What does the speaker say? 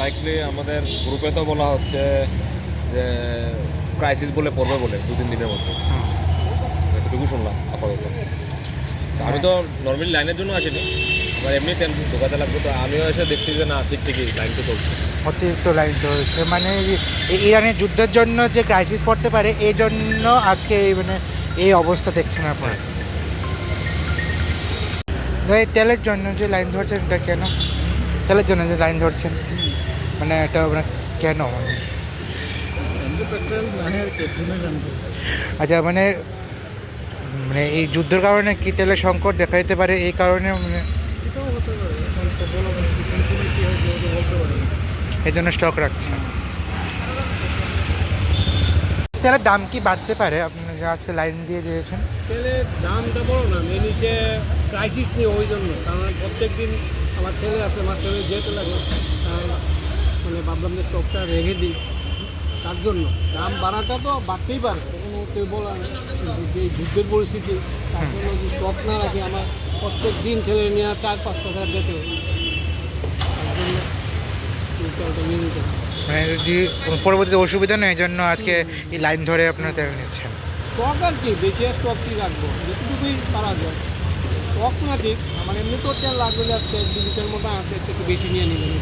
Likely আমাদের গ্রুপে তো বলা হচ্ছে যে ক্রাইসিস বলে পড়বে বলে 2-3 দিনের মধ্যে, এতটুকু শুনলাম আপাতত। তো আমি তো নর্মালি লাইনের জন্য আসিনি, আমার এমনি তেল ঢোকাতে লাগবে, তো আমিও এসে দেখছি যে না ঠিকই লাইন তো চলছে। অতিরিক্ত লাইন চলছে, মানে ইরানের যুদ্ধের জন্য যে ক্রাইসিস পড়তে পারে এই জন্য আজকে মানে এই অবস্থা দেখছেন আপনারা। এই তেলের জন্য যে লাইন ধরছেন এটা কেন? তেলের জন্য যে লাইন ধরছেন মানে এটা আপনার কেন? আচ্ছা, মানে মানে এই যুদ্ধের কারণে কি তেলের সংকট দেখা দিতে পারে, এই কারণে মানে এই জন্য স্টক রাখছে। তেলের দাম কি বাড়তে পারে আপনারা যে আজকে লাইন দিয়ে দিয়েছেন? তেলের দামটা বড় না, মেন হচ্ছে ক্রাইসিস নিয়ে, ওই জন্য। কারণ প্রত্যেক দিন আমার ছেলে আছে, মাস্টারে যেতে লাগে, তাই মানে ভাবলাম যে স্টকটা রেখে দিই, তার জন্য। দাম বাড়াটা তো বাড়তেই পারে, কোনো কেউ বলার নেই। কিন্তু যে যুদ্ধের পরিস্থিতি, তার জন্য যদি স্টক না রাখি, আমার প্রত্যেক দিন ছেলে নিয়ে 4-5 টাকা যেতে হবে, তার জন্য তেলটা নিয়ে নিতে হবে। মানে যদি পরবর্তীতে অসুবিধা নেই এই জন্য আজকে এই লাইন ধরে আপনারা তেল নিচ্ছেন। স্টক আর কি, বেশি আর স্টক কি রাখবো, যেটুকুই পারা যায়। স্টক না ঠিক, আমার এমনি তো তেল লাগবে, আজকে 1-2 লিটার মতো আছে, একটু বেশি নিয়ে নিবেন।